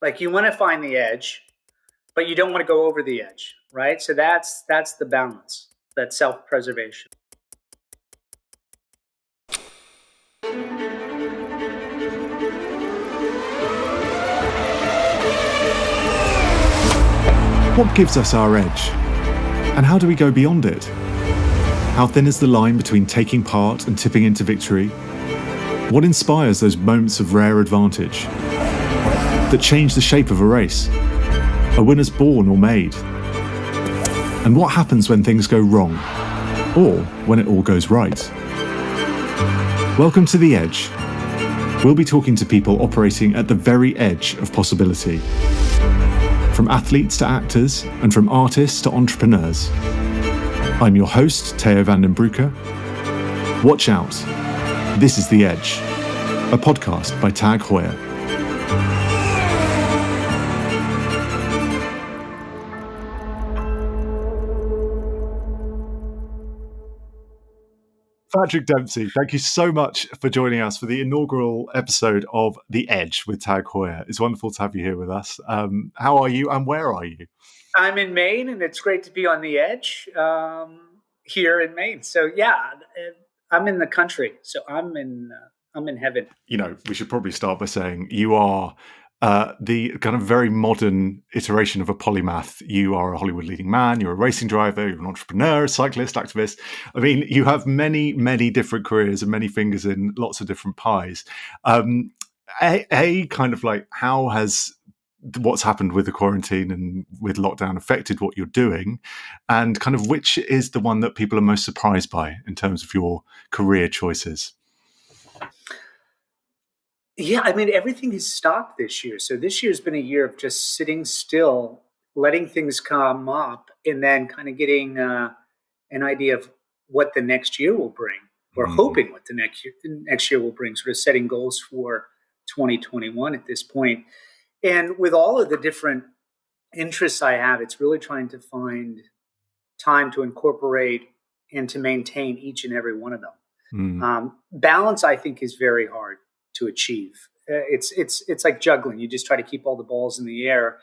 Like you want to find the edge, but you don't want to go over the edge, right? So that's the balance, that self-preservation. What gives us our edge? And how do we go beyond it? How thin is the line between taking part and tipping into victory? What inspires those moments of rare advantage that change the shape of a race? A winner's born or made? And what happens when things go wrong? Or when it all goes right? Welcome to The Edge. We'll be talking to people operating at the very edge of possibility. From athletes to actors, and from artists to entrepreneurs. I'm your host, Theo van den Broeke. Watch out. This is The Edge, a podcast by TAG Heuer. Patrick Dempsey, thank you so much for joining us for the inaugural episode of The Edge with TAG Heuer. It's wonderful to have you here with us. How are you and where are you? I'm in Maine, and it's great to be on the edge here in Maine. So yeah, I'm in the country, so I'm in heaven. You know, we should probably start by saying you are the kind of very modern iteration of a polymath. You are a Hollywood leading man, you're a racing driver, you're an entrepreneur, a cyclist, activist. I mean, you have many, many different careers and many fingers in lots of different pies. Kind of like, how has what's happened with the quarantine and with lockdown affected what you're doing? And kind of which is the one that people are most surprised by in terms of your career choices? Yeah, I mean, everything has stopped this year. So this year's been a year of just sitting still, letting things come up, and then kind of getting an idea of what the next year will bring, or hoping what the next year will bring, sort of setting goals for 2021 at this point. And with all of the different interests I have, it's really trying to find time to incorporate and to maintain each and every one of them. Balance, I think, is very hard to achieve. It's like juggling. You just try to keep all the balls in the air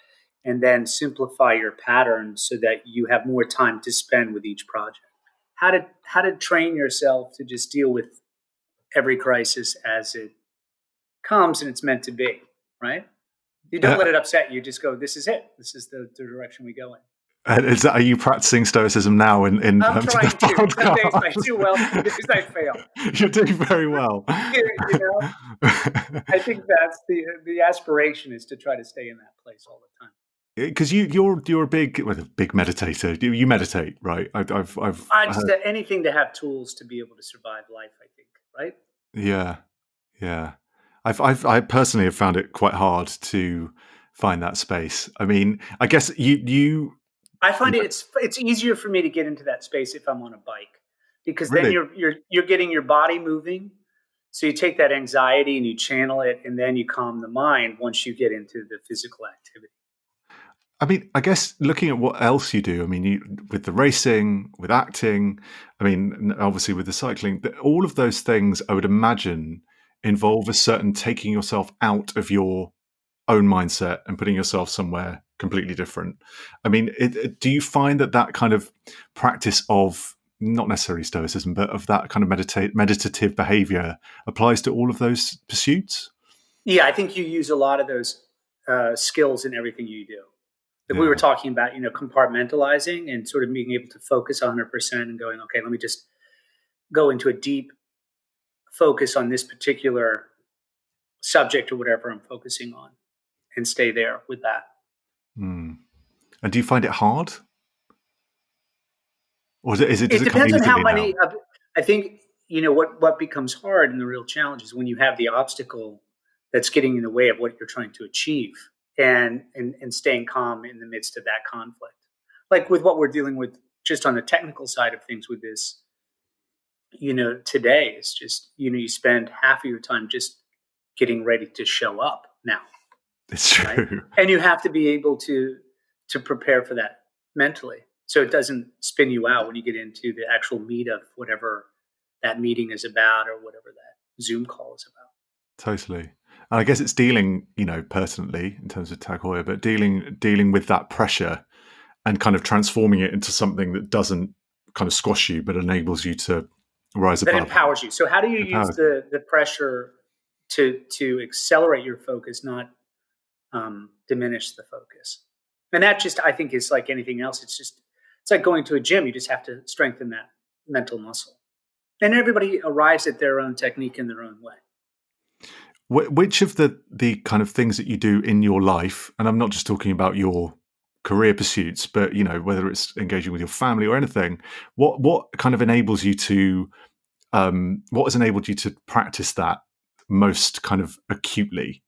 and then simplify your pattern so that you have more time to spend with each project. How to train yourself to just deal with every crisis as it comes and it's meant to be, right? You don't let it upset you. Just go, this is it. This is the direction we go in. Are you practicing stoicism now in I'm trying to. Some days I do well, some days I fail. You're doing very well. You know? I think that's the aspiration, is to try to stay in that place all the time. Because you're a big meditator. You meditate, right? I've just anything to have tools to be able to survive life, I think, right? Yeah. I personally have found it quite hard to find that space. I mean, I guess you. I find it's easier for me to get into that space if I'm on a bike, because Really? then you're getting your body moving. So you take that anxiety and you channel it, and then you calm the mind once you get into the physical activity. I mean, I guess looking at what else you do, I mean, you, with the racing, with acting, I mean, obviously with the cycling, all of those things I would imagine involve a certain taking yourself out of your own mindset and putting yourself somewhere completely different. I mean, do you find that kind of practice of not necessarily stoicism, but of that kind of meditative behavior applies to all of those pursuits? Yeah, I think you use a lot of those skills in everything you do. Like we were talking about, compartmentalizing and sort of being able to focus 100% and going, okay, let me just go into a deep focus on this particular subject or whatever I'm focusing on, and stay there with that. And do you find it hard? Or is it It depends on how many. Now? I think, what becomes hard and the real challenge is when you have the obstacle that's getting in the way of what you're trying to achieve, and staying calm in the midst of that conflict. Like with what we're dealing with just on the technical side of things with this, today is just, you spend half of your time just getting ready to show up now. It's true. Right? And you have to be able to prepare for that mentally, so it doesn't spin you out when you get into the actual meat of whatever that meeting is about or whatever that Zoom call is about. Totally. And I guess it's dealing, pertinently in terms of TAG Heuer, but dealing with that pressure and kind of transforming it into something that doesn't kind of squash you, but enables you to rise That above empowers you. So how do you it. use Empowers you. the pressure to accelerate your focus, not diminish the focus? And that just, I think, is like anything else. It's like going to a gym. You just have to strengthen that mental muscle. And everybody arrives at their own technique in their own way. Which of the kind of things that you do in your life, and I'm not just talking about your career pursuits, but whether it's engaging with your family or anything, what kind of enables you to what has enabled you to practice that most kind of acutely,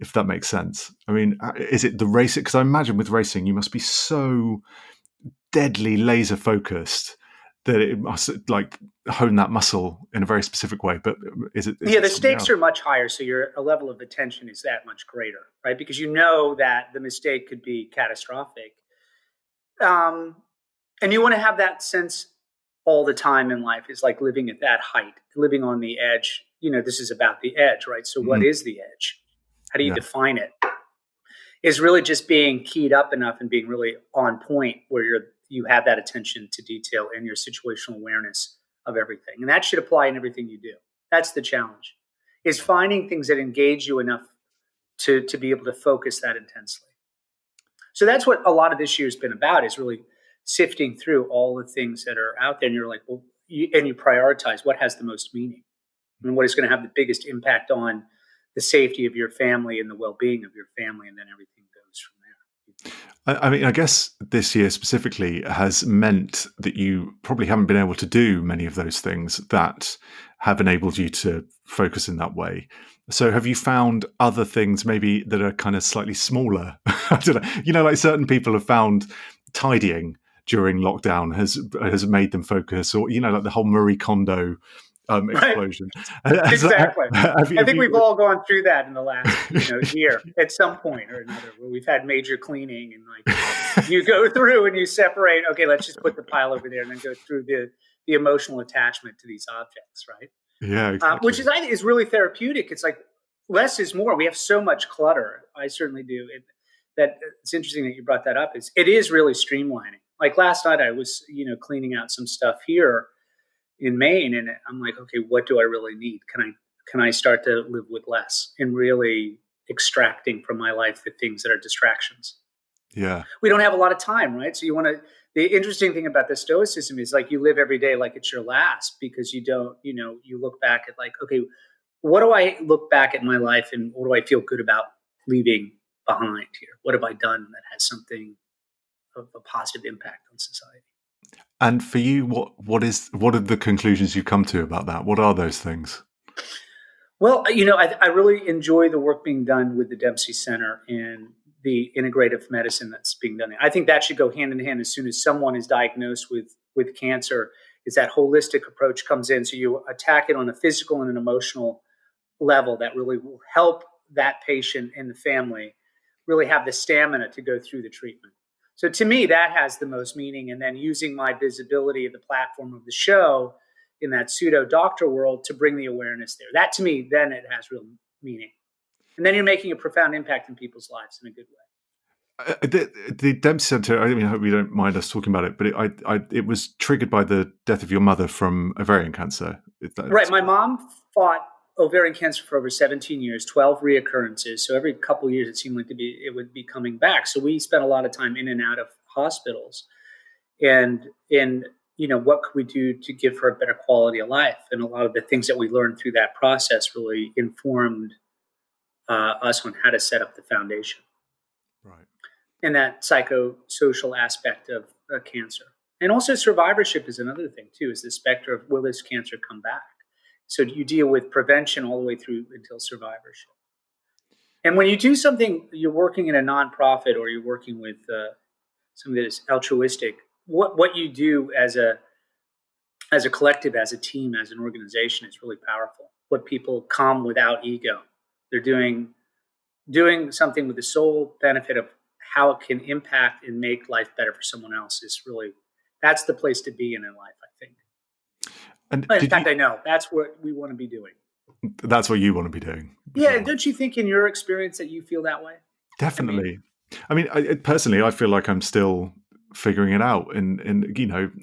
if that makes sense? I mean, is it the racing? Because I imagine with racing, you must be so deadly laser focused that it must like hone that muscle in a very specific way. But is it? The stakes are much higher, so your level of attention is that much greater, right? Because you know that the mistake could be catastrophic, and you want to have that sense all the time in life. Is like living at that height, living on the edge. This is about the edge, right? So, what is the edge? How do you define it? Is really just being keyed up enough and being really on point where you have that attention to detail and your situational awareness of everything. And that should apply in everything you do. That's the challenge, is finding things that engage you enough to be able to focus that intensely. So that's what a lot of this year's been about, is really sifting through all the things that are out there. And you're like, well, you prioritize what has the most meaning and what is going to have the biggest impact on the safety of your family and the well-being of your family. And then everything goes from there. I mean, I guess this year specifically has meant that you probably haven't been able to do many of those things that have enabled you to focus in that way. So have you found other things maybe that are kind of slightly smaller? I don't know. Like certain people have found tidying during lockdown has made them focus, or, like the whole Marie Kondo explosion. Right. Exactly. I think we've all gone through that in the last year at some point or another, where we've had major cleaning and like you go through and you separate. Okay, let's just put the pile over there, and then go through the emotional attachment to these objects, right? Yeah, exactly. Which I think is really therapeutic. It's like less is more. We have so much clutter. I certainly do. It's interesting that you brought that up. It is really streamlining. Like last night, I was cleaning out some stuff here in Maine, and I'm like, okay, what do I really need? Can I start to live with less and really extracting from my life the things that are distractions? Yeah, we don't have a lot of time, right? So the interesting thing about the Stoicism is like you live every day like it's your last, because you don't, you look back at like, okay, what do I look back at my life and what do I feel good about leaving behind here? What have I done that has something of a positive impact on society? And for you, what are the conclusions you come to about that? What are those things? Well, I really enjoy the work being done with the Dempsey Center and the integrative medicine that's being done there. I think that should go hand in hand as soon as someone is diagnosed with cancer. Is that holistic approach comes in, so you attack it on a physical and an emotional level that really will help that patient and the family really have the stamina to go through the treatment. So to me, that has the most meaning. And then using my visibility of the platform of the show in that pseudo doctor world to bring the awareness there. That to me, then it has real meaning. And then you're making a profound impact in people's lives in a good way. The Dempsey Center, I hope you don't mind us talking about it, but it was triggered by the death of your mother from ovarian cancer. Right. My mom fought ovarian cancer for over 17 years, 12 reoccurrences. So every couple of years, it seemed like it would be coming back. So we spent a lot of time in and out of hospitals, and what could we do to give her a better quality of life? And a lot of the things that we learned through that process really informed us on how to set up the foundation. Right. And that psychosocial aspect of cancer. And also survivorship is another thing too, is the specter of, will this cancer come back? So you deal with prevention all the way through until survivorship. And when you do something, you're working in a nonprofit or you're working with something that is altruistic, what you do as a collective, as a team, as an organization is really powerful. What people come without ego. They're doing something with the sole benefit of how it can impact and make life better for someone else is really, that's the place to be in life, I think. And in fact, I know that's what we want to be doing. That's what you want to be doing. Yeah, and don't you think in your experience that you feel that way? Definitely. I mean, personally, I feel like I'm still figuring it out, and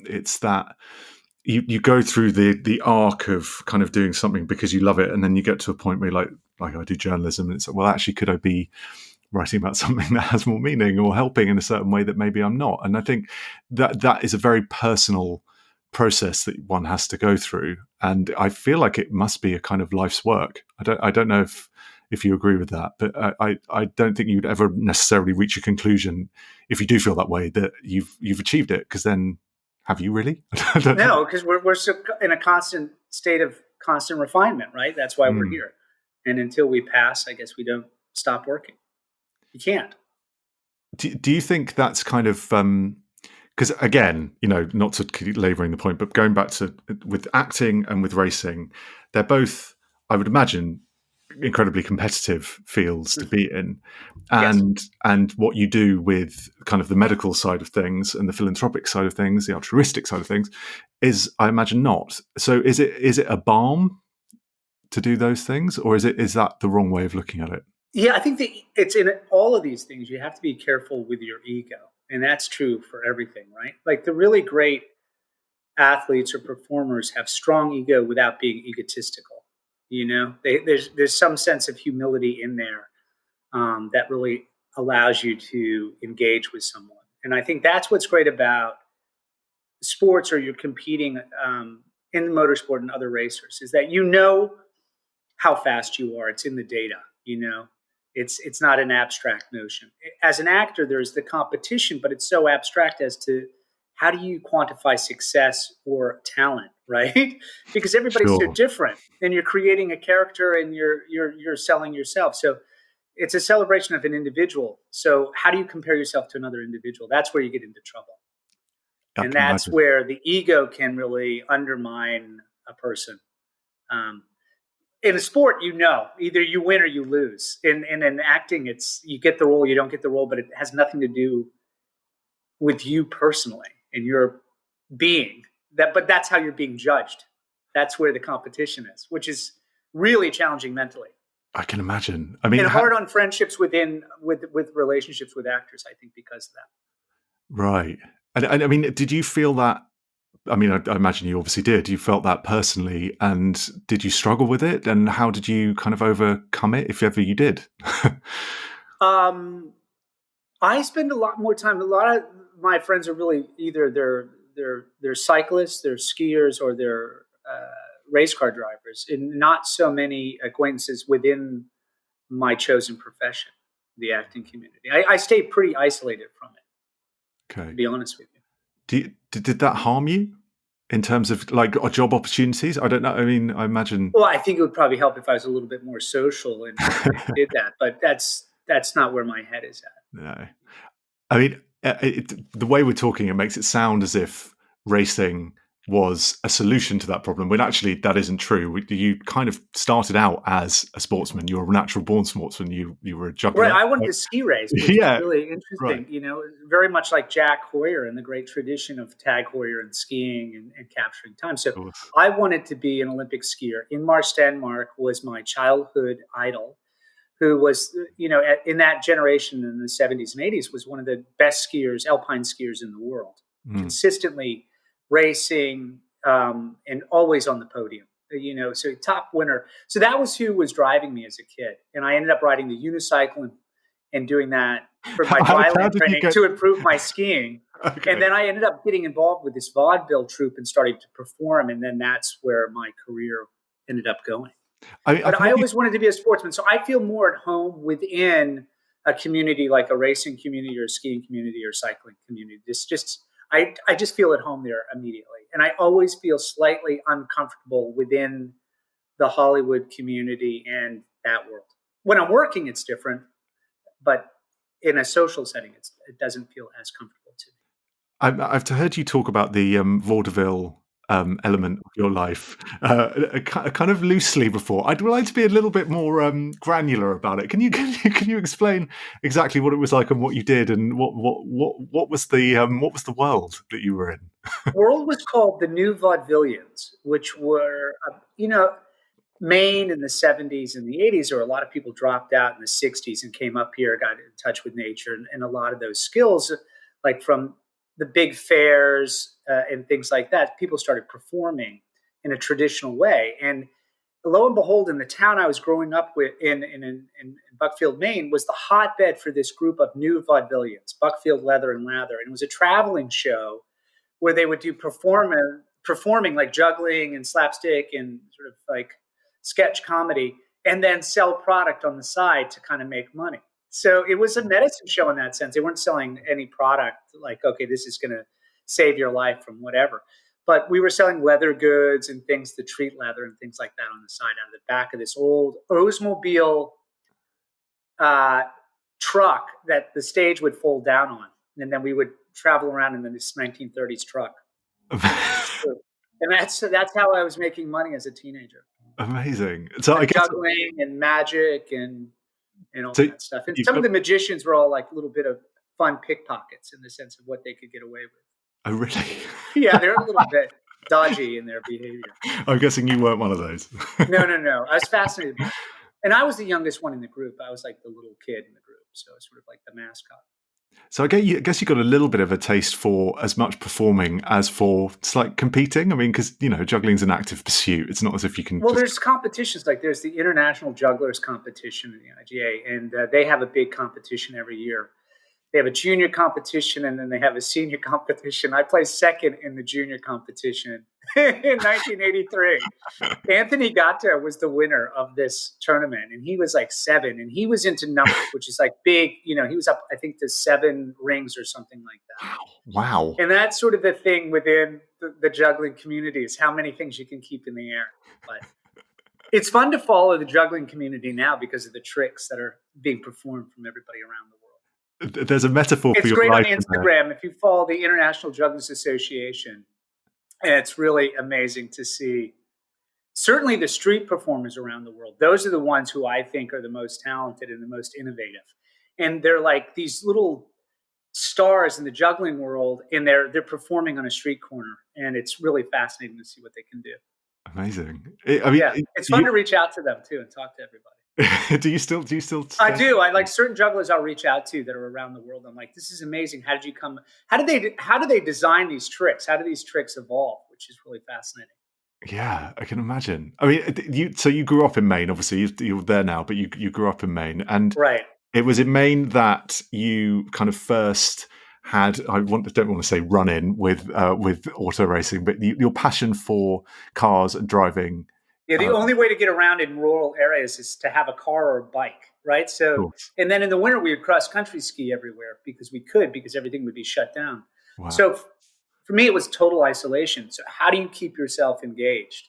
it's that you go through the arc of kind of doing something because you love it, and then you get to a point where you're like I do journalism, and it's like, well, actually, could I be writing about something that has more meaning or helping in a certain way that maybe I'm not? And I think that is a very personal process that one has to go through, and I feel like it must be a kind of life's work. I don't know if you agree with that, but I don't think you'd ever necessarily reach a conclusion if you do feel that way that you've achieved it, because then have you really? No, because we're in a constant state of constant refinement, right? That's why we're here. And until we pass, I guess we don't stop working. You can't. Do you think that's kind of because again, not to keep laboring the point, but going back to with acting and with racing, they're both, I would imagine, incredibly competitive fields to be in, and Yes. and what you do with kind of the medical side of things and the philanthropic side of things, the altruistic side of things, is, I imagine, not. So is it a balm to do those things, or is that the wrong way of looking at it? Yeah, I think that it's in all of these things. You have to be careful with your ego, and that's true for everything, right? Like the really great athletes or performers have strong ego without being egotistical. There's some sense of humility in there that really allows you to engage with someone. And I think that's what's great about sports, or you're competing in motorsport and other racers, is that how fast you are. It's in the data. It's not an abstract notion. As an actor, there's the competition, but it's so abstract as to how do you quantify success or talent, right? Because everybody's so different, and you're creating a character, and you're selling yourself. So it's a celebration of an individual. So how do you compare yourself to another individual? That's where you get into trouble. And that's where the ego can really undermine a person. In a sport, either you win or you lose. In acting, it's you get the role, you don't get the role, but it has nothing to do with you personally and your being. But that's how you're being judged. That's where the competition is, which is really challenging mentally. I can imagine. I mean, and hard on friendships with relationships with actors, I think, because of that. Right. And I mean, did you feel that? I mean, I imagine you obviously did. You felt that personally, and did you struggle with it? And how did you kind of overcome it, if ever you did? I spend a lot more time. A lot of my friends are really either they're cyclists, they're skiers, or they're race car drivers, and not so many acquaintances within my chosen profession, the acting community. I stay pretty isolated from it. Okay. To be honest with you. Did that harm you in terms of like job opportunities? I don't know. I mean, I imagine. Well, I think it would probably help if I was a little bit more social and did that, but that's not where my head is at. No, I mean, the way we're talking, it makes it sound as if racing was a solution to that problem, when actually that isn't true. You kind of started out as a sportsman. You were a natural born sportsman. You were a juggler. Right. I wanted to ski race, which is really interesting. Right. Very much like Jack Heuer and the great tradition of TAG Heuer and skiing and capturing time. So I wanted to be an Olympic skier. Inmar Stenmark was my childhood idol, who was, in that generation in the 70s and 80s, was one of the best skiers, alpine skiers in the world, consistently racing and always on the podium, so top winner. So that was who was driving me as a kid. And I ended up riding the unicycle and doing that for my dryland training to improve my skiing. Okay. And then I ended up getting involved with this vaudeville troupe and starting to perform. And then that's where my career ended up going. I always wanted to be a sportsman. So I feel more at home within a community like a racing community or a skiing community or cycling community. I just feel at home there immediately. And I always feel slightly uncomfortable within the Hollywood community and that world. When I'm working, it's different. But in a social setting, it doesn't feel as comfortable to me. I've heard you talk about the vaudeville element of your life kind of loosely before. I'd like to be a little bit more granular about it. Can you explain exactly what it was like and what you did, and what was the world that you were in? The world was called the New Vaudevillians, which were Maine in the 70s and the 80s, where a lot of people dropped out in the 60s and came up here, got in touch with nature, and a lot of those skills, like from the big fairs and things like that, people started performing in a traditional way. And lo and behold, in the town I was growing up with in Buckfield, Maine, was the hotbed for this group of new vaudevillians, Buckfield Leather and Lather. And it was a traveling show where they would do performing like juggling and slapstick and sort of like sketch comedy, and then sell product on the side to kind of make money. So it was a medicine show in that sense. They weren't selling any product like, okay, this is going to save your life from whatever. But we were selling leather goods and things to treat leather and things like that on the side out of the back of this old Oldsmobile truck that the stage would fold down on. And then we would travel around in this 1930s truck. And that's how I was making money as a teenager. Amazing. So I guess juggling and magic and all that stuff. And some of the magicians were all like a little bit of fun pickpockets in the sense of what they could get away with. Oh, really? Yeah, they're a little bit dodgy in their behavior. I'm guessing you weren't one of those. No. I was fascinated by it. And I was the youngest one in the group. I was like the little kid in the group. So I was sort of like the mascot. So I guess you got a little bit of a taste for as much performing as for it's like competing. I mean, because juggling's an active pursuit. It's not as if you can. Well, there's competitions like there's the International Jugglers Competition in the IGA, and they have a big competition every year. They have a junior competition, and then they have a senior competition. I placed second in the junior competition in 1983. Anthony Gatta was the winner of this tournament, and he was like 7, and he was into numbers, which is like big. He was up, I think, to 7 rings or something like that. Wow. And that's sort of the thing within the juggling community is how many things you can keep in the air. But it's fun to follow the juggling community now because of the tricks that are being performed from everybody around the world. There's a metaphor for your life. It's great on Instagram if you follow the International Jugglers Association. And it's really amazing to see. Certainly the street performers around the world. Those are the ones who I think are the most talented and the most innovative. And they're like these little stars in the juggling world, and they're performing on a street corner. And it's really fascinating to see what they can do. Amazing. It's fun to reach out to them too and talk to everybody. Do you still? I do. I like certain jugglers I'll reach out to that are around the world. I'm like, this is amazing. How did you come? How do they design these tricks? How do these tricks evolve? Which is really fascinating. Yeah, I can imagine. I mean, you grew up in Maine. Obviously, you're there now, but you grew up in Maine, and right. It was in Maine that you kind of first had. Don't want to say run in with auto racing, but your passion for cars and driving. Yeah, the only way to get around in rural areas is to have a car or a bike, right? So, and then in the winter, we would cross-country ski everywhere because everything would be shut down. Wow. So for me, it was total isolation. So how do you keep yourself engaged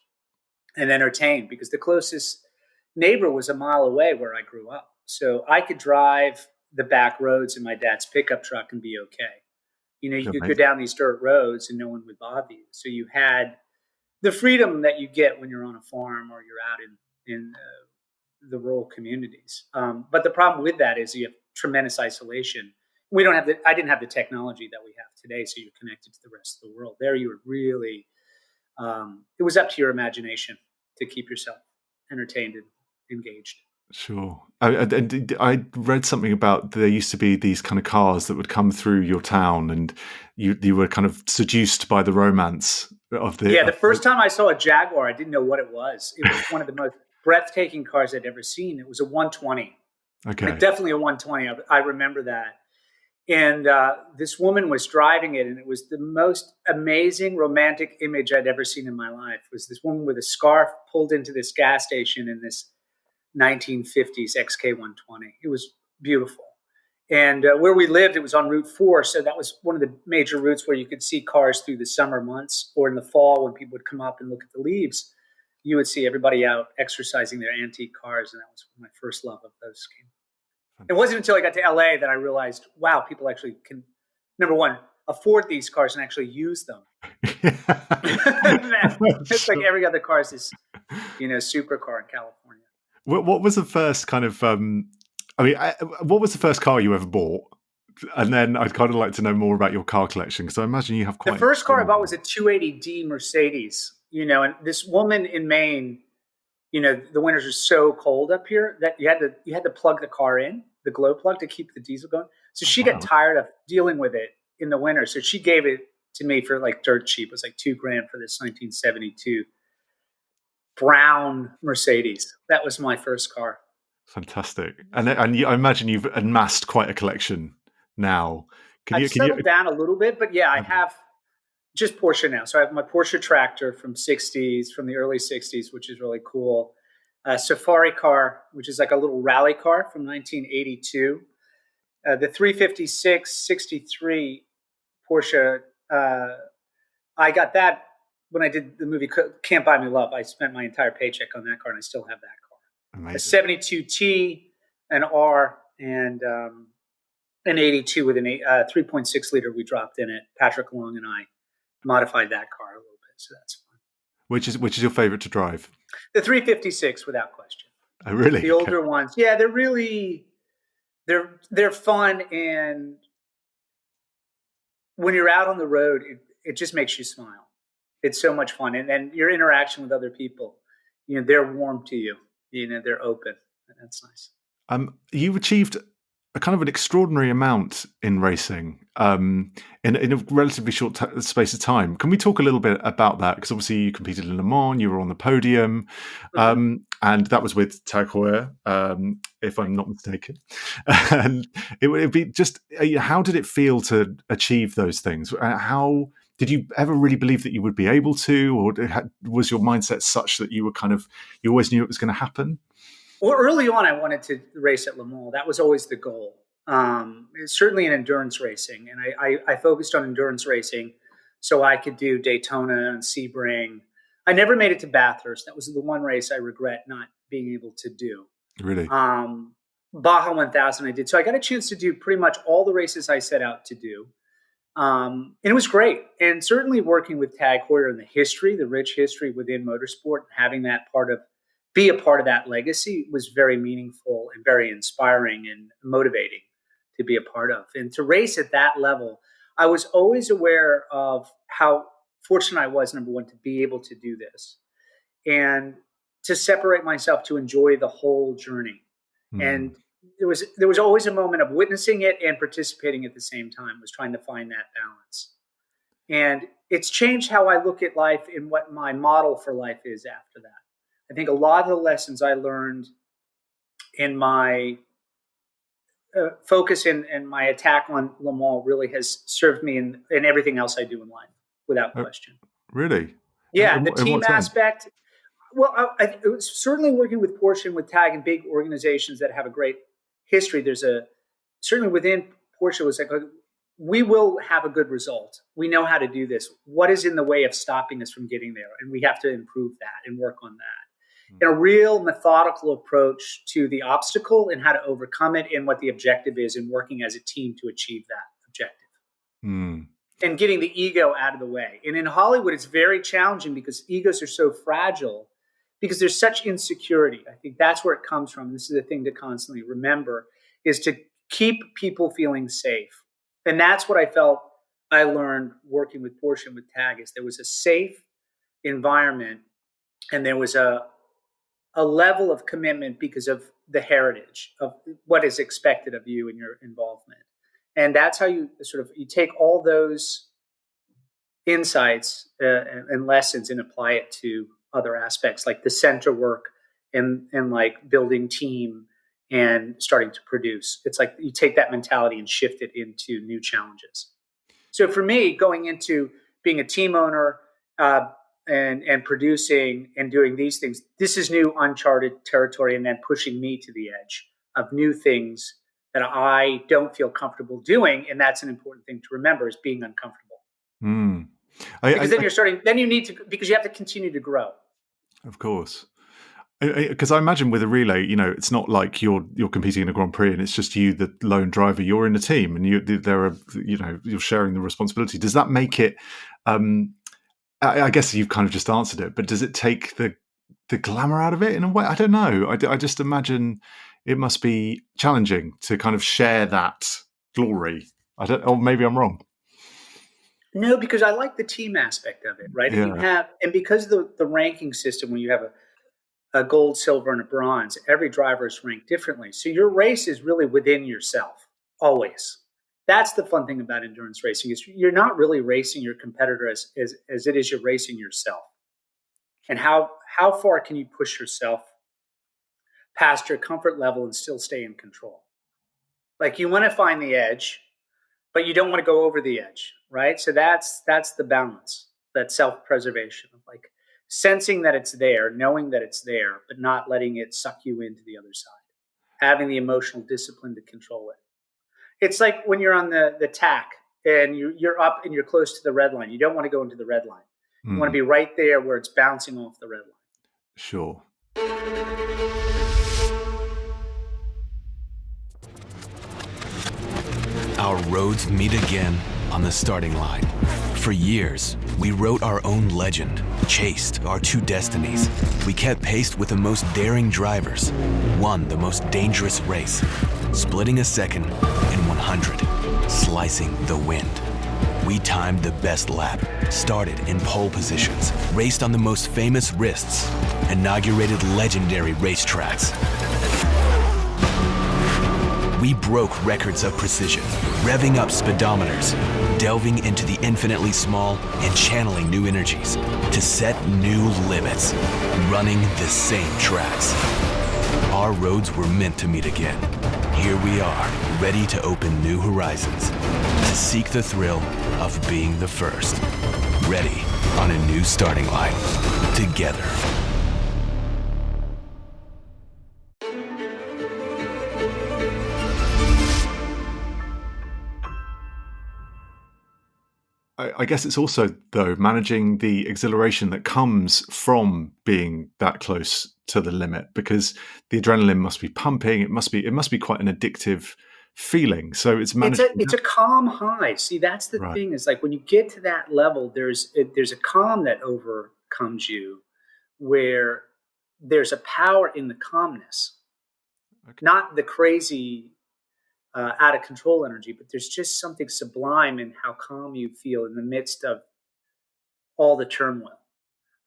and entertained? Because the closest neighbor was a mile away where I grew up. So I could drive the back roads in my dad's pickup truck and be okay. You could go down these dirt roads and no one would bother you. So you had the freedom that you get when you're on a farm or you're out in the rural communities. But the problem with that is you have tremendous isolation. I didn't have the technology that we have today, so you're connected to the rest of the world. There you were really, it was up to your imagination to keep yourself entertained and engaged. Sure. I read something about there used to be these kind of cars that would come through your town, and you were kind of seduced by the romance of the. Yeah, the first time I saw a Jaguar, I didn't know what it was. It was one of the most breathtaking cars I'd ever seen. It was a 120. Okay. Like definitely a 120. I remember that. And this woman was driving it, and it was the most amazing romantic image I'd ever seen in my life. It was this woman with a scarf pulled into this gas station in this 1950s XK120. It was beautiful. And where we lived, it was on Route 4. So that was one of the major routes where you could see cars through the summer months, or in the fall when people would come up and look at the leaves. You would see everybody out exercising their antique cars. And that was my first love of those came. It wasn't until I got to LA that I realized, wow, people actually can, number one, afford these cars and actually use them. It's like every other car is this, supercar in California. What was the first kind of, what was the first car you ever bought? And then I'd kind of like to know more about your car collection, because I imagine you have quite... The first car I bought was a 280D Mercedes, and this woman in Maine, the winters are so cold up here that you had to plug the car in, the glow plug, to keep the diesel going. So she got Wow. tired of dealing with it in the winter. So she gave it to me for like dirt cheap. It was like $2,000 for this 1972 brown Mercedes. That was my first car. Fantastic. And I imagine you've amassed quite a collection now. I've Can you settled down a little bit, but yeah, I have just Porsche now. So I have my Porsche tractor from the early 60s, which is really cool. A Safari car, which is like a little rally car from 1982. The 356 63 Porsche, I got that when I did the movie Can't Buy Me Love. I spent my entire paycheck on that car, and I still have that car. Amazing. A 72T, an R, and an 82 with a 3.6 liter we dropped in it. Patrick Long and I modified that car a little bit, so that's fun. Which is your favorite to drive? The 356, without question. Oh, really? The older ones, yeah, they're really they're fun, and when you're out on the road, it just makes you smile. It's so much fun, and then your interaction with other people, they're warm to you, they're open, and that's nice. You've achieved a kind of an extraordinary amount in racing in a relatively short space of time. Can we talk a little bit about that? Because obviously you competed in Le Mans, you were on the podium, and that was with TAG Heuer, if I'm not mistaken. And it would be just, how did it feel to achieve those things? How did you ever really believe that you would be able to, or was your mindset such that you always knew it was going to happen? Well, early on, I wanted to race at Le Mans. That was always the goal. Certainly in endurance racing. And I focused on endurance racing so I could do Daytona and Sebring. I never made it to Bathurst. That was the one race I regret not being able to do. Really? Baja 1000 I did. So I got a chance to do pretty much all the races I set out to do. And it was great. And certainly working with TAG Heuer and the rich history within motorsport, having that be a part of that legacy was very meaningful and very inspiring and motivating to be a part of. And to race at that level, I was always aware of how fortunate I was, number one, to be able to do this and to separate myself to enjoy the whole journey. And there was always a moment of witnessing it and participating at the same time, was trying to find that balance. And it's changed how I look at life and what my model for life is after that. I think a lot of the lessons I learned in my focus and my attack on Le Mans really has served me in everything else I do in life, without question. Really? Yeah, the team aspect. Well, it was certainly working with Porsche and with TAG and big organizations that have a great history. Certainly within Porsche was like, we will have a good result. We know how to do this. What is in the way of stopping us from getting there? And we have to improve that and work on that. And a real methodical approach to the obstacle and how to overcome it and what the objective is, and working as a team to achieve that objective. And getting the ego out of the way. And in Hollywood, it's very challenging because egos are so fragile because there's such insecurity. I think that's where it comes from. This is the thing to constantly remember, is to keep people feeling safe. And that's what I felt I learned working with Porsche and with TAG, is there was a safe environment and there was a level of commitment because of the heritage of what is expected of you and your involvement. And that's how you you take all those insights and lessons and apply it to other aspects, like the center work and like building team and starting to produce. It's like you take that mentality and shift it into new challenges. So for me, going into being a team owner, and producing and doing these things, this is new uncharted territory, and then pushing me to the edge of new things that I don't feel comfortable doing. And that's an important thing to remember, is being uncomfortable. Because then you need to, because you have to continue to grow. Of course. Because I imagine with a relay, it's not like you're competing in a Grand Prix and it's just you, the lone driver. You're in a team and you're sharing the responsibility. Does that make it, I guess you've kind of just answered it, but does it take the glamour out of it in a way? I don't know. I just imagine it must be challenging to kind of share that glory. Or maybe I'm wrong. No, because I like the team aspect of it, right? Yeah. And because the ranking system, when you have a gold, silver, and a bronze. Every driver is ranked differently. So your race is really within yourself, always. That's the fun thing about endurance racing is you're not really racing your competitor as it is you're racing yourself. And how far can you push yourself past your comfort level and still stay in control? Like you want to find the edge, but you don't want to go over the edge, right? So that's the balance, that self-preservation of like sensing that it's there, knowing that it's there, but not letting it suck you into the other side. Having the emotional discipline to control it. It's like when you're on the tack and you're up and you're close to the red line. You don't want to go into the red line. You want to be right there where it's bouncing off the red line. Sure. Our roads meet again on the starting line. For years, we wrote our own legend, chased our two destinies. We kept pace with the most daring drivers, won the most dangerous race, splitting a second in 100, slicing the wind. We timed the best lap, started in pole positions, raced on the most famous wrists, inaugurated legendary racetracks. We broke records of precision, revving up speedometers, delving into the infinitely small and channeling new energies to set new limits, running the same tracks. Our roads were meant to meet again. Here we are, ready to open new horizons, to seek the thrill of being the first, ready on a new starting line, together. I guess it's also, though, managing the exhilaration that comes from being that close to the limit, because the adrenaline must be pumping. It must be quite an addictive feeling. So it's managing. It's a calm high. See, that's the thing is like when you get to that level, there's a calm that overcomes you, where there's a power in the calmness, not the crazy out of control energy, but there's just something sublime in how calm you feel in the midst of all the turmoil.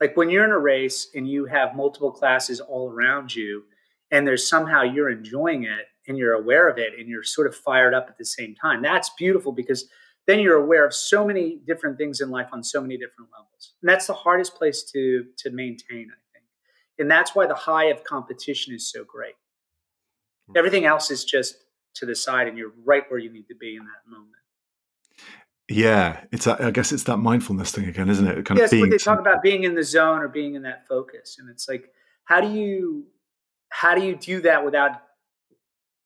Like when you're in a race and you have multiple classes all around you, and there's somehow you're enjoying it and you're aware of it and you're sort of fired up at the same time. That's beautiful because then you're aware of so many different things in life on so many different levels. And that's the hardest place to maintain, I think. And that's why the high of competition is so great. Everything else is just to the side and you're right where you need to be in that moment. Yeah, I guess it's that mindfulness thing again, isn't it? Yes, what they talk about being in the zone or being in that focus. And it's like, how do you do that without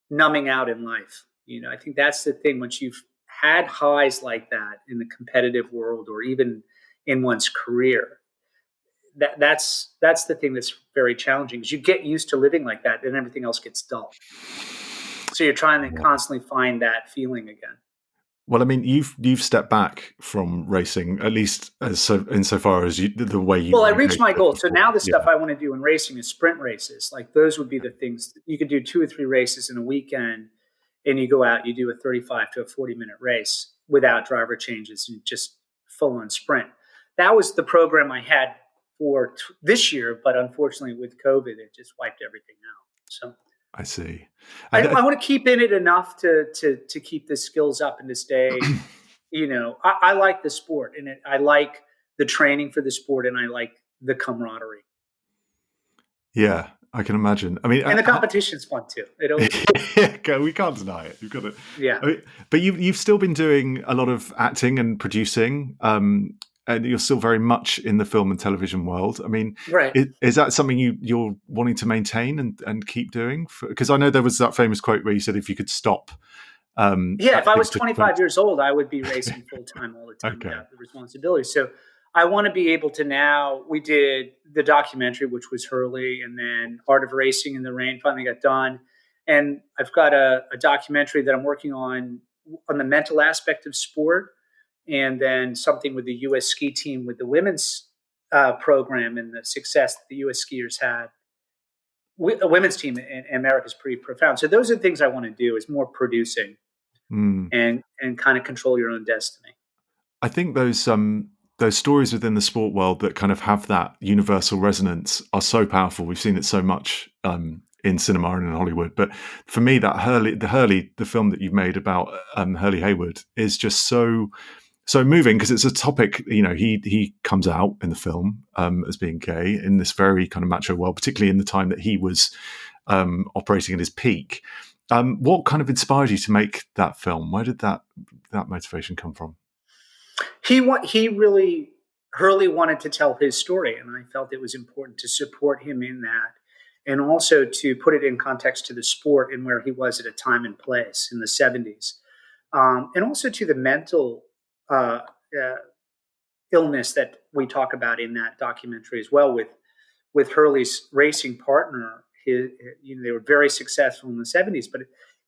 numbing out in life? You know, I think that's the thing. Once you've had highs like that in the competitive world or even in one's career, that's the thing that's very challenging because you get used to living like that and everything else gets dull. So you're trying to constantly find that feeling again. Well, I mean, you've stepped back from racing, at least insofar as the way you. Well, I reached my goal. So now the stuff I want to do in racing is sprint races. Like those would be the things you could do 2 or 3 races in a weekend, and you go out, you do a 35 to a 40-minute race without driver changes and just full on sprint. That was the program I had for this year, but unfortunately with COVID, it just wiped everything out. So. I see. I want to keep in it enough to keep the skills up and to stay, you know, I like the sport and I like the training for the sport and I like the camaraderie. Yeah, I can imagine. I mean, and the competition's fun too. We can't deny it. You've got to. Yeah. I mean, but you've still been doing a lot of acting and producing. And you're still very much in the film and television world. I mean, right. Is that something you're wanting to maintain and keep doing? Because I know there was that famous quote where you said if you could stop. If I was 25 years old, I would be racing full time all the time without the responsibility. So I want to be able to now. We did the documentary, which was Hurley, and then Art of Racing in the Rain finally got done. And I've got a documentary that I'm working on the mental aspect of sport. And then something with the U.S. ski team with the women's program and the success that the U.S. skiers had. A women's team in America is pretty profound. So those are the things I want to do is more producing and kind of control your own destiny. I think those those stories within the sport world that kind of have that universal resonance are so powerful. We've seen it so much in cinema and in Hollywood. But for me, that the film that you've made about Hurley Hayward is just so moving, because it's a topic. He comes out in the film as being gay in this very kind of macho world, particularly in the time that he was operating at his peak. What kind of inspired you to make that film? Where did that motivation come from? Hurley wanted to tell his story, and I felt it was important to support him in that, and also to put it in context to the sport and where he was at a time and place in the 70s, and also to the mental illness that we talk about in that documentary as well with Hurley's racing partner. They were very successful in the 70s, but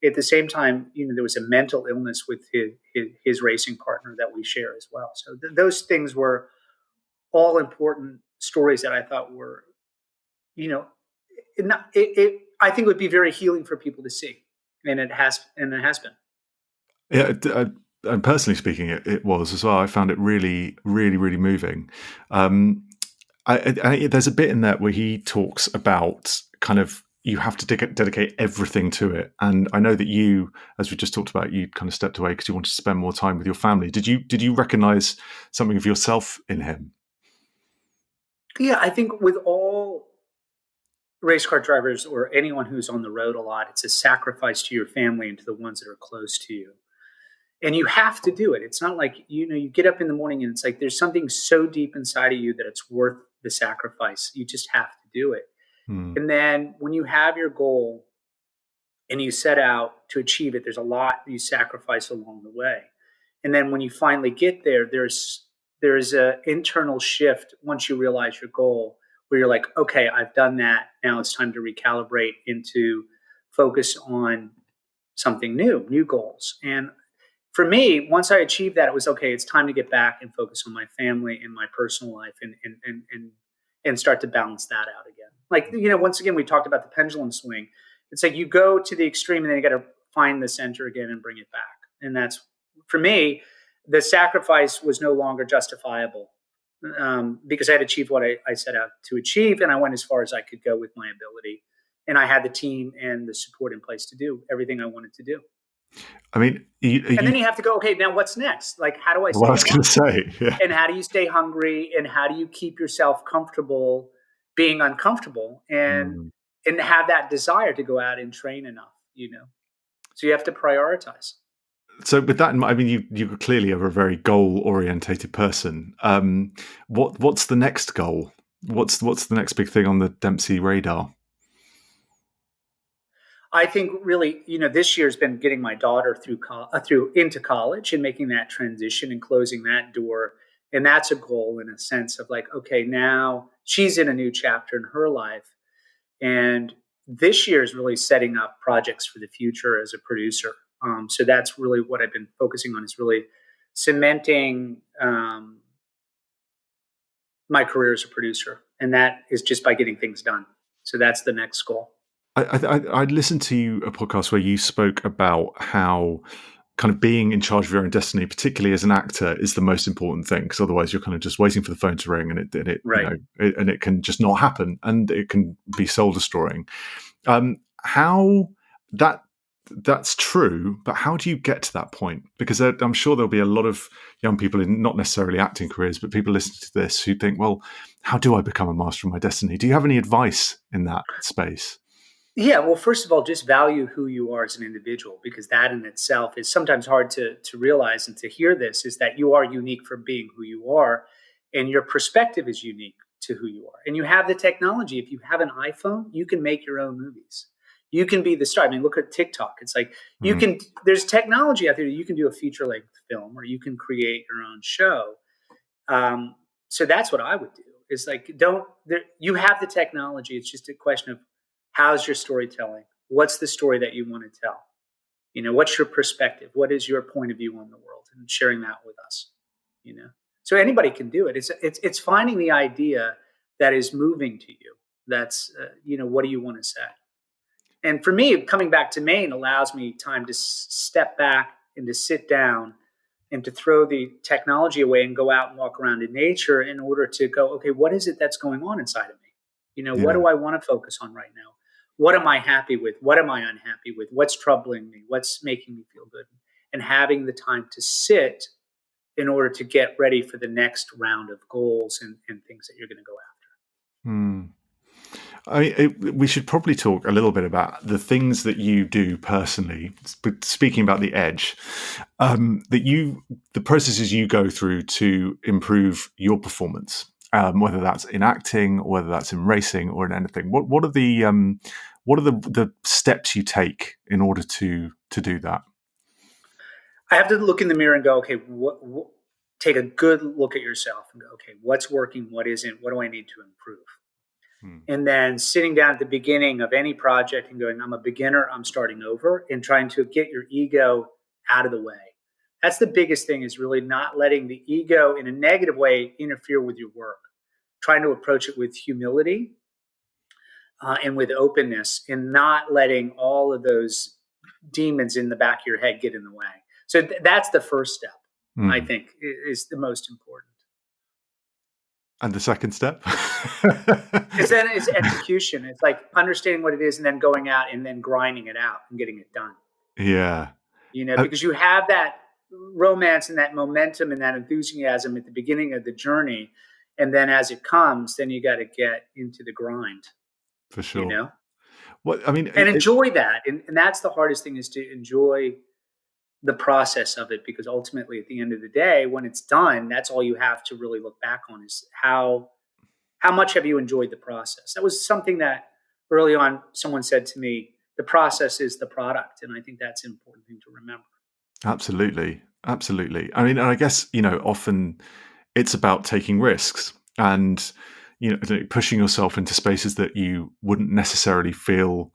at the same time, there was a mental illness with his racing partner that we share as well. So those things were all important stories that I thought were, I think would be very healing for people to see, and it has been. Yeah, and personally speaking, it was as well. I found it really, really, really moving. There's a bit in there where he talks about kind of you have to dedicate everything to it. And I know that you, as we just talked about, you kind of stepped away because you wanted to spend more time with your family. Did you recognize something of yourself in him? Yeah, I think with all race car drivers or anyone who's on the road a lot, it's a sacrifice to your family and to the ones that are close to you. And you have to do it. It's not like, you get up in the morning and it's like there's something so deep inside of you that it's worth the sacrifice. You just have to do it. And then when you have your goal and you set out to achieve it, there's a lot you sacrifice along the way. And then when you finally get there, there's an internal shift once you realize your goal where you're like, okay, I've done that. Now it's time to recalibrate into focus on something new goals. And for me, once I achieved that, it was okay. It's time to get back and focus on my family and my personal life and start to balance that out again. Like, once again, we talked about the pendulum swing. It's like you go to the extreme and then you got to find the center again and bring it back. And that's, for me, the sacrifice was no longer justifiable because I had achieved what I set out to achieve, and I went as far as I could go with my ability. And I had the team and the support in place to do everything I wanted to do. I mean, and then you have to go, okay, now what's next? Like, how do I stay Well, I was going to say, yeah. And how do you stay hungry? And how do you keep yourself comfortable being uncomfortable and have that desire to go out and train enough, So you have to prioritize. So with that in mind, I mean, you clearly are a very goal-orientated person. What's the next goal? What's the next big thing on the Dempsey radar? I think really, this year's been getting my daughter through into college and making that transition and closing that door. And that's a goal in a sense of like, okay, now she's in a new chapter in her life. And this year is really setting up projects for the future as a producer. So that's really what I've been focusing on, is really cementing my career as a producer. And that is just by getting things done. So that's the next goal. I listened to a podcast where you spoke about how kind of being in charge of your own destiny, particularly as an actor, is the most important thing, because otherwise you're kind of just waiting for the phone to ring and it right. And it can just not happen and it can be soul destroying. How that's true, but how do you get to that point? Because I'm sure there'll be a lot of young people in not necessarily acting careers, but people listening to this who think, well, how do I become a master of my destiny? Do you have any advice in that space? Yeah, well, first of all, just value who you are as an individual, because that in itself is sometimes hard to realize and to hear this, is that you are unique for being who you are, and your perspective is unique to who you are. And you have the technology. If you have an iPhone, you can make your own movies. You can be the star. I mean, look at TikTok. It's like there's technology out there. You can do a feature-length film, or you can create your own show. So that's what I would do, is like, you have the technology. It's just a question of, how's your storytelling? What's the story that you want to tell? What's your perspective? What is your point of view on the world? And sharing that with us, So anybody can do it. It's finding the idea that is moving to you. That's, what do you want to say? And for me, coming back to Maine allows me time to step back and to sit down and to throw the technology away and go out and walk around in nature in order to go, okay, what is it that's going on inside of me? What Yeah. do I want to focus on right now? What am I happy with? What am I unhappy with? What's troubling me? What's making me feel good? And having the time to sit in order to get ready for the next round of goals and things that you're going to go after. Hmm. We should probably talk a little bit about the things that you do personally. Speaking about the edge, the processes you go through to improve your performance, whether that's in acting, or whether that's in racing, or in anything. What are the steps you take in order to do that? I have to look in the mirror and go, okay, take a good look at yourself and go, okay, what's working, what isn't, what do I need to improve? And then sitting down at the beginning of any project and going, I'm a beginner, I'm starting over, and trying to get your ego out of the way. That's the biggest thing, is really not letting the ego in a negative way interfere with your work. Trying to approach it with humility and with openness, and not letting all of those demons in the back of your head get in the way. So that's the first step, I think, is the most important. And the second step? It's execution. It's like understanding what it is and then going out and then grinding it out and getting it done. Yeah. Because you have that romance and that momentum and that enthusiasm at the beginning of the journey. And then as it comes, then you got to get into the grind. For sure. And enjoy that. And that's the hardest thing, is to enjoy the process of it, because ultimately at the end of the day, when it's done, that's all you have to really look back on, is how much have you enjoyed the process. That was something that early on someone said to me, the process is the product. And I think that's an important thing to remember. Absolutely. I mean, and I guess, often it's about taking risks and, pushing yourself into spaces that you wouldn't necessarily feel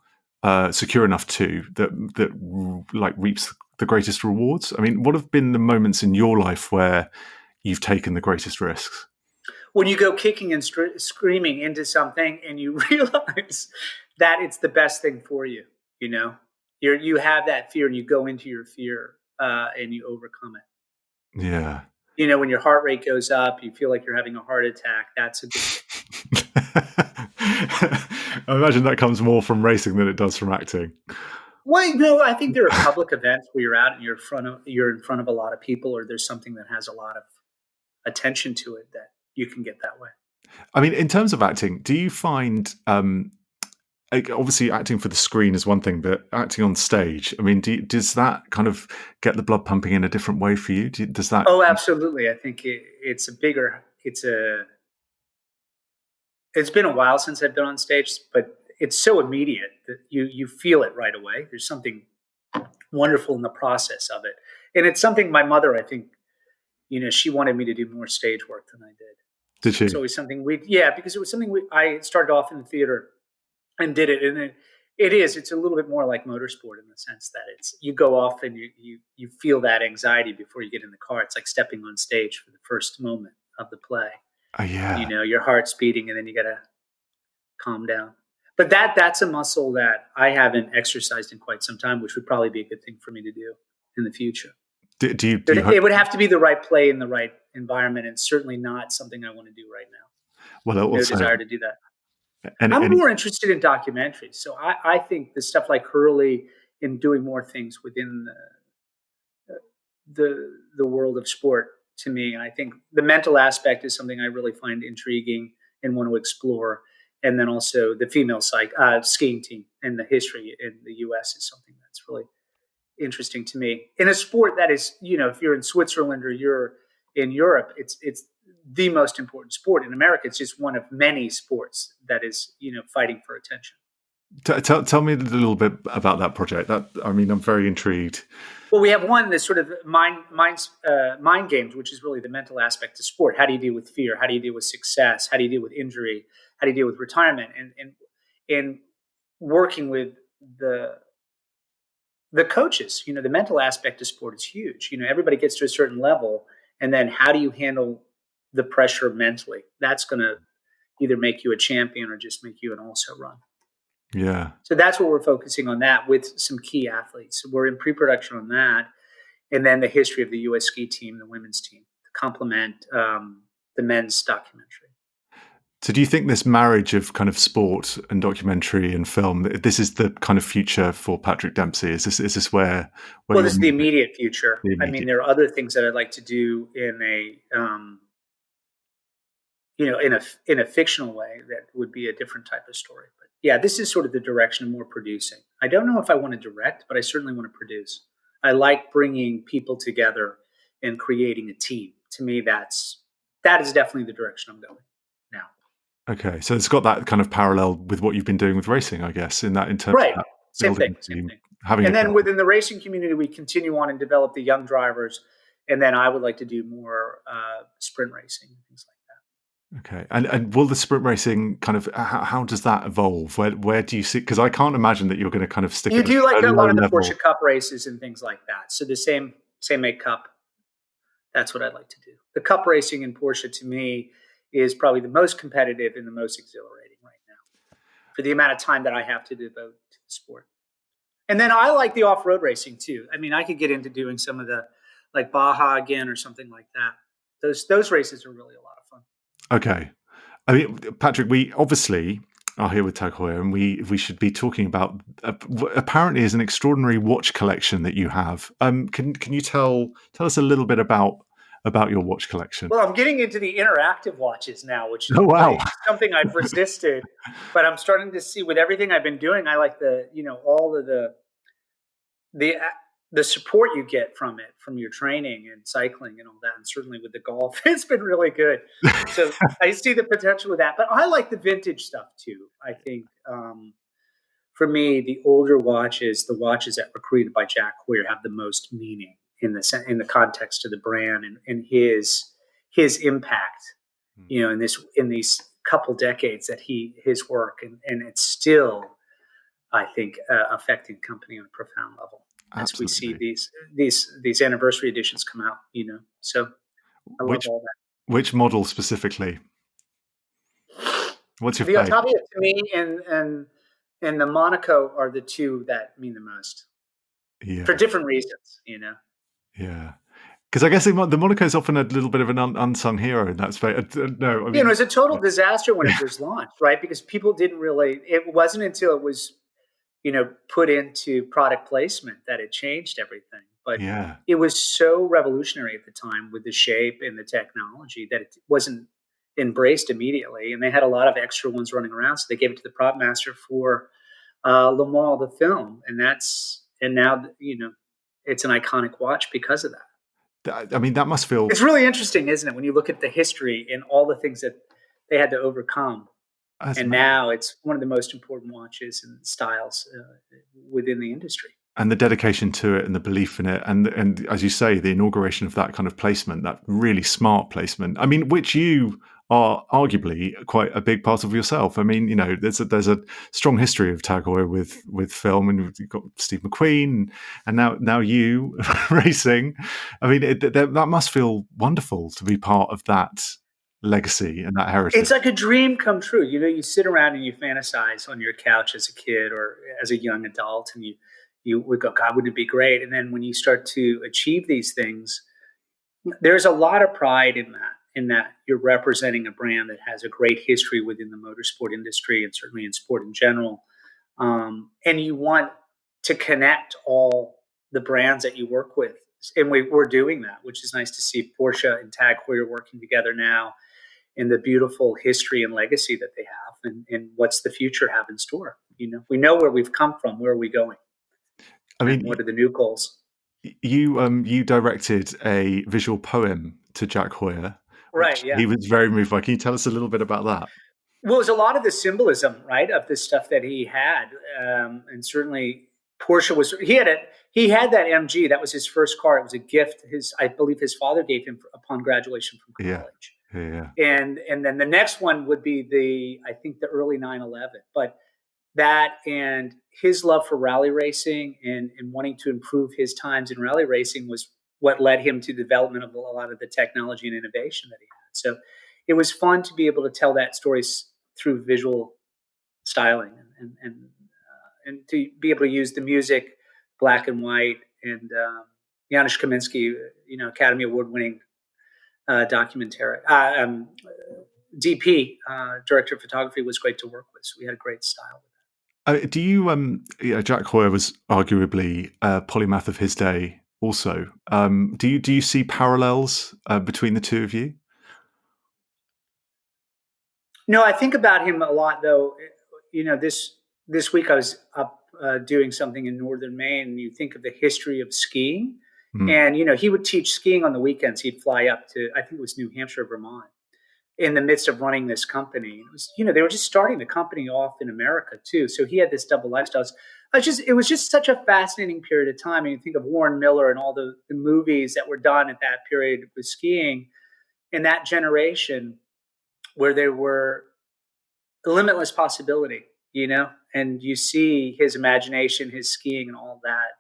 secure enough that like reaps the greatest rewards. I mean, what have been the moments in your life where you've taken the greatest risks? When you go kicking and screaming into something and you realize that it's the best thing for you, you have that fear and you go into your fear and you overcome it. Yeah. When your heart rate goes up, you feel like you're having a heart attack. That's a good thing. I imagine that comes more from racing than it does from acting. Well, I think there are public events where you're out and you're in front of a lot of people, or there's something that has a lot of attention to it that you can get that way. I mean, in terms of acting, do you find, obviously acting for the screen is one thing, but acting on stage, I mean, does that kind of get the blood pumping in a different way for you? Does that? Oh, absolutely. I think it's been a while since I've been on stage, but it's so immediate that you feel it right away. There's something wonderful in the process of it. And it's something my mother, I think, she wanted me to do more stage work than I did. Did she? It's always something because it was something I started off in the theater and did it. And it's a little bit more like motorsport in the sense that you go off and you feel that anxiety before you get in the car. It's like stepping on stage for the first moment of the play. Oh, yeah. Your heart's beating and then you got to calm down. But that's a muscle that I haven't exercised in quite some time, which would probably be a good thing for me to do in the future. It would have to be the right play in the right environment, and certainly not something I want to do right now. Well, no desire to do that. I'm more interested in documentaries. So I think the stuff like Hurley and doing more things within the world of sport, to me, I think the mental aspect is something I really find intriguing and want to explore. And then also the female skiing team and the history in the U.S. is something that's really interesting to me. In a sport that is, if you're in Switzerland or you're in Europe, it's the most important sport. In America, it's just one of many sports that is, fighting for attention. Tell me a little bit about that project. I'm very intrigued. Well, we have one that's sort of mind games, which is really the mental aspect of sport. How do you deal with fear? How do you deal with success? How do you deal with injury? How do you deal with retirement? And working with the coaches, the mental aspect of sport is huge. Everybody gets to a certain level, and then how do you handle the pressure mentally? That's going to either make you a champion or just make you an also-run. Yeah. So that's what we're focusing on, that with some key athletes. We're in pre-production on that. and then the history of the U.S. ski team, the women's team, to complement the men's documentary. So do you think this marriage of kind of sport and documentary and film, this is the kind of future for Patrick Dempsey? Is this where well, this is the immediate future. The immediate. I mean, there are other things that I'd like to do in a fictional way that would be a different type of story. But yeah, this is sort of the direction of more producing. I don't know if I want to direct, but I certainly want to produce. I like bringing people together and creating a team. To me, that is definitely the direction I'm going now. Okay, so it's got that kind of parallel with what you've been doing with racing, I guess, in terms right. of that Same building thing. team, And then within the racing community, we continue on and develop the young drivers. And then I would like to do more sprint racing and things like that. Okay, and will the sprint racing kind of how does that evolve? Where do you see? Because I can't imagine that you're going to kind of stick. You do like a lot of the level. Porsche Cup races and things like that. So the same make Cup. That's what I'd like to do. The Cup racing in Porsche to me is probably the most competitive and the most exhilarating right now for the amount of time that I have to devote to the sport. And then I like the off-road racing too. I mean, I could get into doing some of the like Baja again or something like that. Those races are really a lot of fun. Okay. I mean, Patrick, we obviously are here with TAG Heuer, and we should be talking about apparently is an extraordinary watch collection that you have. Can you tell us a little bit about your watch collection? Well, I'm getting into the interactive watches now, which is something I've resisted, but I'm starting to see with everything I've been doing. I like all of the support you get from it, from your training and cycling and all that, and certainly with the golf, it's been really good. So I see the potential with that, but I like the vintage stuff too. I think for me, the older watches, the watches that were created by Jack Heuer, have the most meaning in the context of the brand and his impact, in these couple decades that his work and it's still, I think, affecting the company on a profound level. As we see these anniversary editions come out, so I love all that. Which model specifically? What's your the favorite? Ottavia to me and the Monaco are the two that mean the most, for different reasons, Yeah, because I guess the Monaco is often a little bit of an unsung hero in that space. No, I mean, it was a total disaster when it was launched, right? Because people didn't really. It wasn't until it was, put into product placement that it changed everything. But it was so revolutionary at the time with the shape and the technology that it wasn't embraced immediately. And they had a lot of extra ones running around, so they gave it to the prop master for Le Mans, the film, and now it's an iconic watch because of that. I mean, that must feel. It's really interesting, isn't it, when you look at the history and all the things that they had to overcome. And now it's one of the most important watches and styles within the industry. And the dedication to it and the belief in it. And as you say, the inauguration of that kind of placement, that really smart placement. I mean, which you are arguably quite a big part of yourself. I mean, there's a strong history of TAG Heuer with film, and you've got Steve McQueen and now you racing. I mean, that must feel wonderful to be part of that legacy and that heritage. It's like a dream come true. You sit around and you fantasize on your couch as a kid or as a young adult, and you would go, God, wouldn't it be great? And then when you start to achieve these things, there's a lot of pride in that you're representing a brand that has a great history within the motorsport industry and certainly in sport in general. And you want to connect all the brands that you work with. And we're doing that, which is nice to see Porsche and TAG Heuer working together now, and the beautiful history and legacy that they have, and what's the future have in store. We know where we've come from. Where are we going? I mean, what are the new goals? You directed a visual poem to Jack Heuer, right? Yeah, he was very moved by. Can you tell us a little bit about that? Well, it was a lot of the symbolism, right, of the stuff that he had, and certainly Porsche was. He had that MG. That was his first car. It was a gift. I believe his father gave him upon graduation from college. Yeah. And then the next one would be the early 911. But that and his love for rally racing and wanting to improve his times in rally racing was what led him to the development of a lot of the technology and innovation that he had. So it was fun to be able to tell that story through visual styling and to be able to use the music, black and white, and Janusz Kaminski, Academy Award-winning documentary. DP, director of photography, was great to work with. So we had a great style. Do you, Jack Heuer was arguably a polymath of his day also. Do you see parallels between the two of you? No, I think about him a lot, though. This week I was up doing something in northern Maine, and you think of the history of skiing. And, he would teach skiing on the weekends. He'd fly up to, I think it was New Hampshire, Vermont, in the midst of running this company. It was, they were just starting the company off in America too. So he had this double lifestyle. It was just such a fascinating period of time. And you think of Warren Miller and all the movies that were done at that period with skiing in that generation, where there were limitless possibility, and you see his imagination, his skiing and all that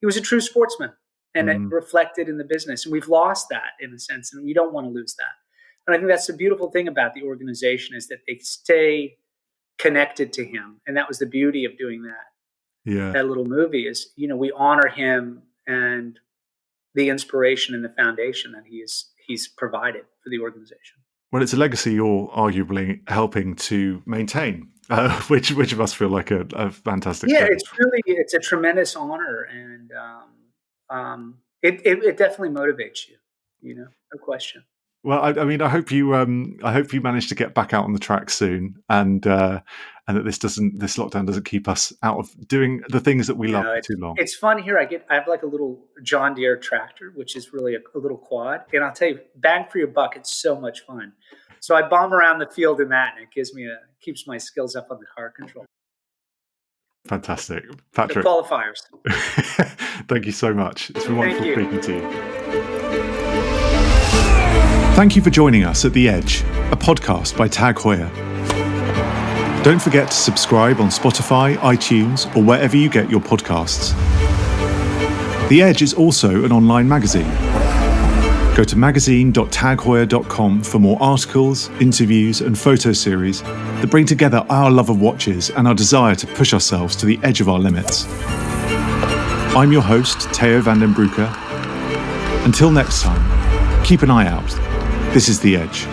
he was a true sportsman, and it reflected in the business. And we've lost that in a sense, and we don't want to lose that. And I think that's the beautiful thing about the organization, is that they stay connected to him. And that was the beauty of doing that. Yeah. That little movie is, we honor him and the inspiration and the foundation that he's provided for the organization. Well, it's a legacy you're arguably helping to maintain, which must feel like a fantastic thing. It's a tremendous honor, and it definitely motivates you, no question. Well, I hope you manage to get back out on the track soon, and that this lockdown doesn't keep us out of doing the things that we love for too long. It's fun here. I have like a little John Deere tractor, which is really a little quad, and I'll tell you, bang for your buck, it's so much fun. So I bomb around the field in that, and it keeps my skills up on the car control. Fantastic, Patrick. The qualifiers. Thank you so much. It's been wonderful speaking to you. Thank you for joining us at The Edge, a podcast by TAG Heuer. Don't forget to subscribe on Spotify, iTunes, or wherever you get your podcasts. The Edge is also an online magazine. Go to magazine.tagheuer.com for more articles, interviews, and photo series that bring together our love of watches and our desire to push ourselves to the edge of our limits. I'm your host, Theo van den Broeke. Until next time, keep an eye out. This is The Edge.